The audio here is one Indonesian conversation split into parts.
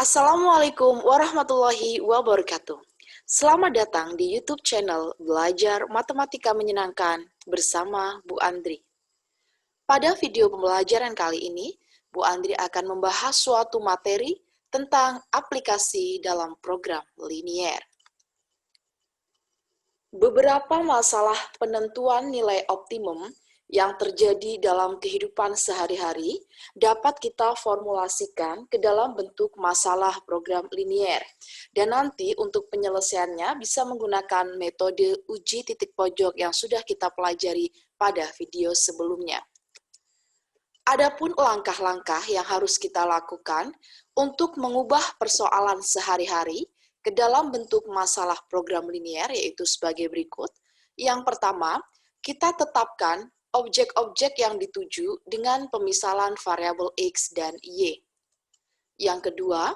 Assalamualaikum warahmatullahi wabarakatuh. Selamat datang di YouTube channel Belajar Matematika Menyenangkan bersama Bu Andri. Pada video pembelajaran kali ini, Bu Andri akan membahas suatu materi tentang aplikasi dalam program linier. Beberapa masalah penentuan nilai optimum yang terjadi dalam kehidupan sehari-hari dapat kita formulasikan ke dalam bentuk masalah program linier. Dan nanti untuk penyelesaiannya bisa menggunakan metode uji titik pojok yang sudah kita pelajari pada video sebelumnya. Adapun langkah-langkah yang harus kita lakukan untuk mengubah persoalan sehari-hari ke dalam bentuk masalah program linier yaitu sebagai berikut. Yang pertama, kita tetapkan objek-objek yang dituju dengan pemisalan variabel X dan Y. Yang kedua,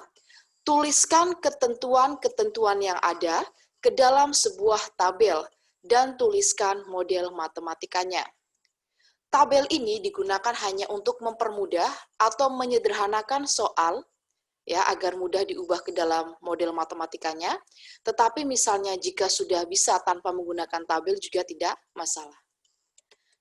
tuliskan ketentuan-ketentuan yang ada ke dalam sebuah tabel dan tuliskan model matematikanya. Tabel ini digunakan hanya untuk mempermudah atau menyederhanakan soal ya agar mudah diubah ke dalam model matematikanya. Tetapi misalnya jika sudah bisa tanpa menggunakan tabel juga tidak masalah.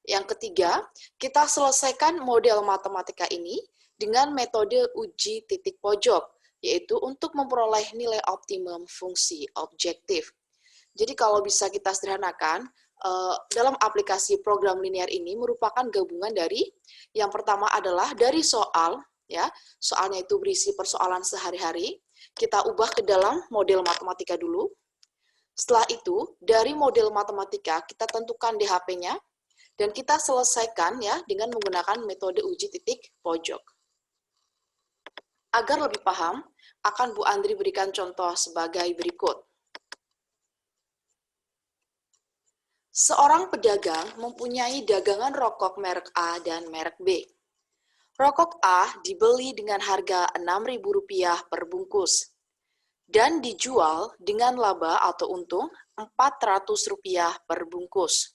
Yang ketiga, kita selesaikan model matematika ini dengan metode uji titik pojok, yaitu untuk memperoleh nilai optimum fungsi objektif. Jadi kalau bisa kita sederhanakan, dalam aplikasi program linier ini merupakan gabungan dari yang pertama adalah dari soal, ya soalnya itu berisi persoalan sehari-hari, kita ubah ke dalam model matematika dulu. Setelah itu, dari model matematika kita tentukan DHP-nya, dan kita selesaikan ya dengan menggunakan metode uji titik pojok. Agar lebih paham, akan Bu Andri berikan contoh sebagai berikut. Seorang pedagang mempunyai dagangan rokok merek A dan merek B. Rokok A dibeli dengan harga Rp6.000 per bungkus dan dijual dengan laba atau untung Rp400 per bungkus.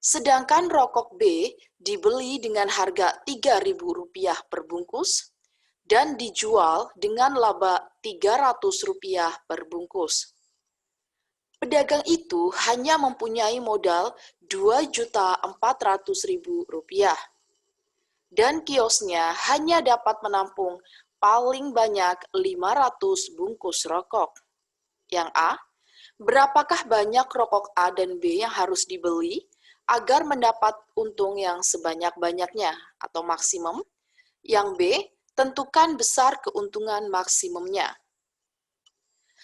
Sedangkan rokok B dibeli dengan harga Rp3.000 per bungkus dan dijual dengan laba Rp300 per bungkus. Pedagang itu hanya mempunyai modal Rp2.400.000 dan kiosnya hanya dapat menampung paling banyak 500 bungkus rokok. Yang A, berapakah banyak rokok A dan B yang harus dibeli agar mendapat untung yang sebanyak-banyaknya atau maksimum? Yang B, tentukan besar keuntungan maksimumnya.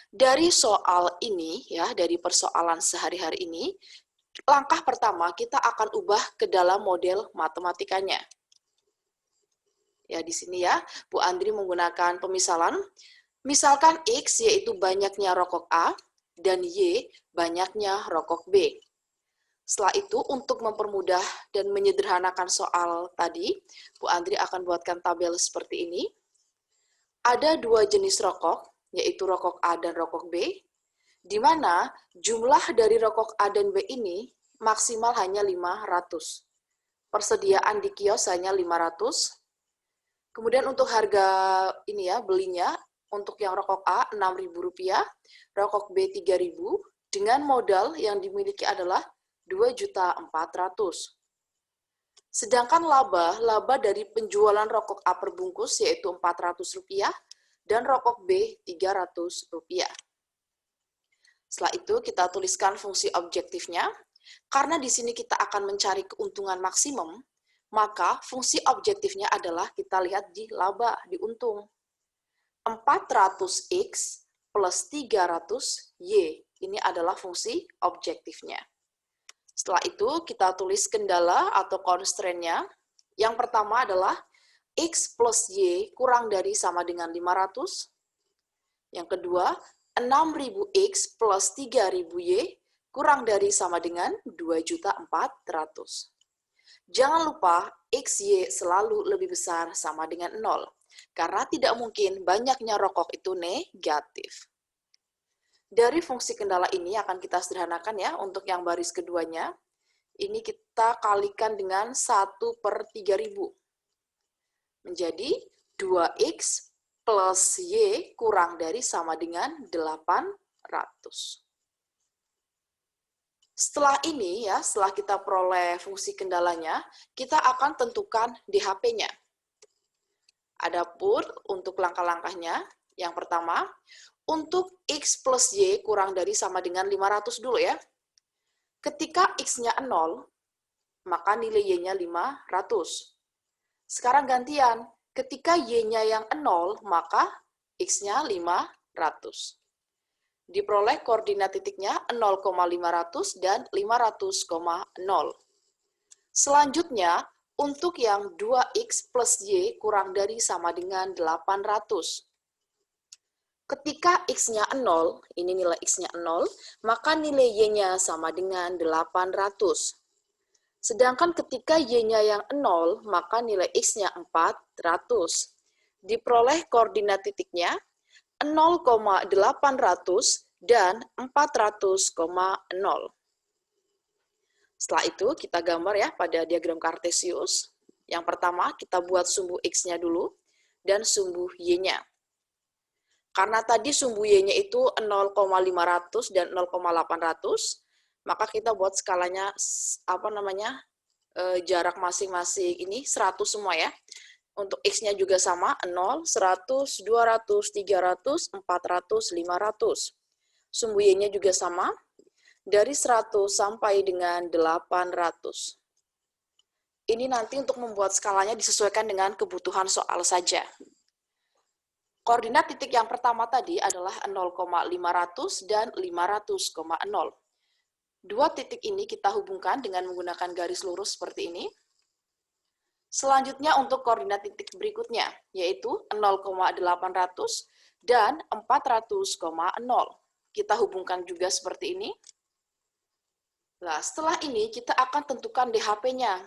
Dari soal ini, ya, dari persoalan sehari-hari ini, langkah pertama kita akan ubah ke dalam model matematikanya. Ya, di sini ya, Bu Andri menggunakan pemisalan. Misalkan X yaitu banyaknya rokok A dan Y banyaknya rokok B. Setelah itu, untuk mempermudah dan menyederhanakan soal tadi, Bu Andri akan buatkan tabel seperti ini. Ada dua jenis rokok, yaitu rokok A dan rokok B, di mana jumlah dari rokok A dan B ini maksimal hanya 500. Persediaan di kios hanya 500. Kemudian untuk harga ini ya, belinya, untuk yang rokok A Rp6.000, rokok B Rp3.000, dengan modal yang dimiliki adalah Rp2.400.000. Sedangkan laba dari penjualan rokok A per bungkus yaitu Rp400 dan rokok B Rp300. Setelah itu kita tuliskan fungsi objektifnya. Karena di sini kita akan mencari keuntungan maksimum, maka fungsi objektifnya adalah kita lihat di laba, di untung. 400X plus 300Y. Ini adalah fungsi objektifnya. Setelah itu kita tulis kendala atau constraint-nya. Yang pertama adalah X plus Y kurang dari sama dengan 500. Yang kedua, 6.000X plus 3.000Y kurang dari sama dengan 2.400.000. Jangan lupa X, Y selalu lebih besar sama dengan 0. Karena tidak mungkin banyaknya rokok itu negatif. Dari fungsi kendala ini akan kita sederhanakan ya, untuk yang baris keduanya. Ini kita kalikan dengan 1/3000. Menjadi 2X plus Y kurang dari sama dengan 800. Setelah ini ya, setelah kita peroleh fungsi kendalanya, kita akan tentukan DHP-nya. Adapun untuk langkah-langkahnya, yang pertama, untuk X plus Y kurang dari sama dengan 500 dulu ya. Ketika X-nya 0, maka nilai Y-nya 500. Sekarang gantian, ketika Y-nya yang 0, maka X-nya 500. Diperoleh koordinat titiknya 0,500 dan 500,0. Selanjutnya, untuk yang 2X plus Y kurang dari sama dengan 800. Ketika X-nya 0, ini nilai X-nya 0, maka nilai Y-nya sama dengan 800. Sedangkan ketika Y-nya yang 0, maka nilai X-nya 400. Diperoleh koordinat titiknya 0,800 dan 400,0. Setelah itu kita gambar ya pada diagram kartesius. Yang pertama kita buat sumbu X-nya dulu dan sumbu Y-nya. Karena tadi sumbu Y-nya itu 0,500 dan 0,800, maka kita buat skalanya jarak masing-masing ini 100 semua ya. Untuk X-nya juga sama, 0, 100, 200, 300, 400, 500. Sumbu Y-nya juga sama, dari 100 sampai dengan 800. Ini nanti untuk membuat skalanya disesuaikan dengan kebutuhan soal saja. Koordinat titik yang pertama tadi adalah 0,500 dan 500,0. Dua titik ini kita hubungkan dengan menggunakan garis lurus seperti ini. Selanjutnya untuk koordinat titik berikutnya, yaitu 0,800 dan 400,0. Kita hubungkan juga seperti ini. Nah, setelah ini kita akan tentukan DHP-nya.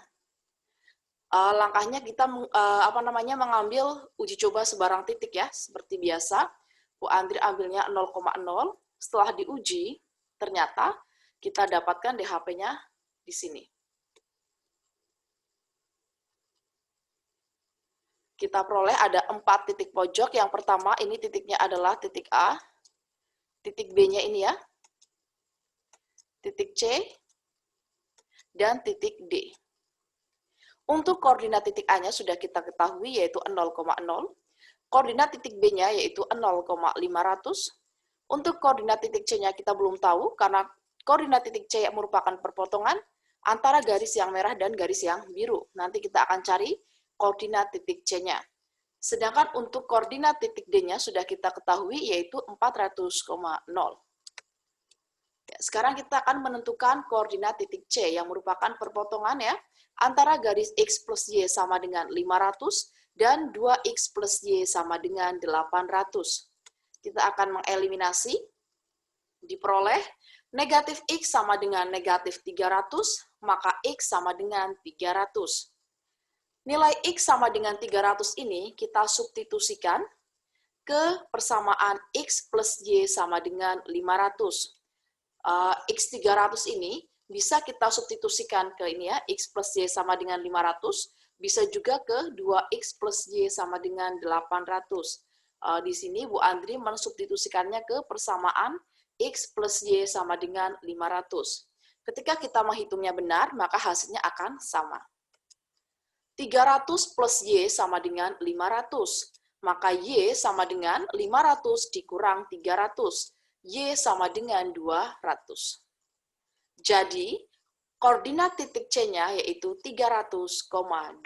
Langkahnya kita mengambil uji coba sebarang titik ya, seperti biasa. Bu Andri ambilnya 0,0. Setelah diuji, ternyata kita dapatkan DHP-nya di sini. Kita peroleh ada 4 titik pojok. Yang pertama ini titiknya adalah titik A, titik B-nya ini ya, titik C, dan titik D. Untuk koordinat titik A-nya sudah kita ketahui yaitu 0,0. Koordinat titik B-nya yaitu 0,500. Untuk koordinat titik C-nya kita belum tahu karena koordinat titik C merupakan perpotongan antara garis yang merah dan garis yang biru. Nanti kita akan cari koordinat titik C-nya. Sedangkan untuk koordinat titik D-nya sudah kita ketahui yaitu 400,0. Sekarang kita akan menentukan koordinat titik C yang merupakan perpotongan ya antara garis X plus Y sama dengan 500 dan 2X plus Y sama dengan 800. Kita akan mengeliminasi, diperoleh negatif X sama dengan negatif 300, maka X sama dengan 300. Nilai X sama dengan 300 ini kita substitusikan ke persamaan X plus Y sama dengan 500. X 300 ini bisa kita substitusikan ke ini ya, X plus Y sama dengan 500, bisa juga ke 2X plus Y sama dengan 800. Di sini Bu Andri mensubstitusikannya ke persamaan X plus Y sama dengan 500. Ketika kita menghitungnya benar, maka hasilnya akan sama. 300 plus Y sama dengan 500. Maka Y sama dengan 500 dikurang 300. Y sama dengan 200. Jadi, koordinat titik C-nya yaitu 300,200.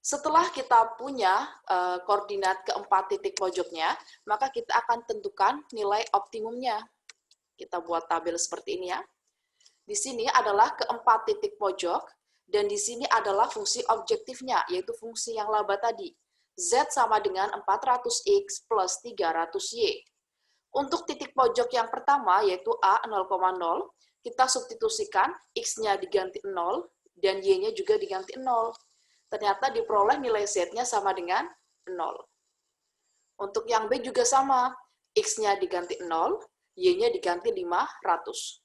Setelah kita punya koordinat keempat titik pojoknya, maka kita akan tentukan nilai optimumnya. Kita buat tabel seperti ini ya. Di sini adalah keempat titik pojok, dan di sini adalah fungsi objektifnya, yaitu fungsi yang laba tadi. Z sama dengan 400X plus 300Y. Untuk titik pojok yang pertama, yaitu A 0,0, kita substitusikan X-nya diganti 0, dan Y-nya juga diganti 0. Ternyata diperoleh nilai Z-nya sama dengan 0. Untuk yang B juga sama, X-nya diganti 0, Y-nya diganti 500.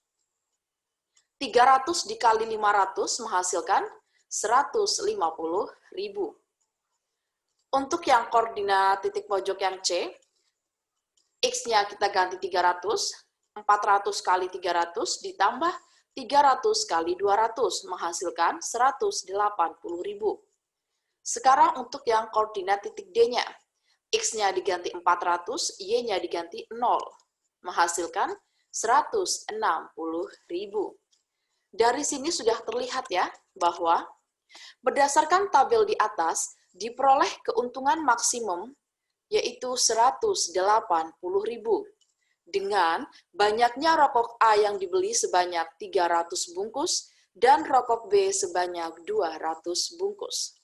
300 dikali 500 menghasilkan 150.000. Untuk yang koordinat titik pojok yang C, X-nya kita ganti 300, 400 kali 300 ditambah 300 kali 200 menghasilkan 180.000. Sekarang untuk yang koordinat titik D-nya, X-nya diganti 400, Y-nya diganti 0, menghasilkan 160.000. Dari sini sudah terlihat ya, bahwa berdasarkan tabel di atas, diperoleh keuntungan maksimum yaitu 180.000 dengan banyaknya rokok A yang dibeli sebanyak 300 bungkus dan rokok B sebanyak 200 bungkus.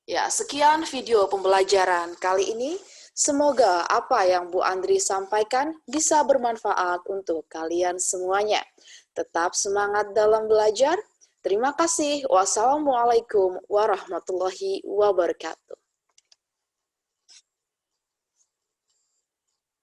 Ya, sekian video pembelajaran kali ini. Semoga apa yang Bu Andri sampaikan bisa bermanfaat untuk kalian semuanya. Tetap semangat dalam belajar. Terima kasih. Wassalamualaikum warahmatullahi wabarakatuh.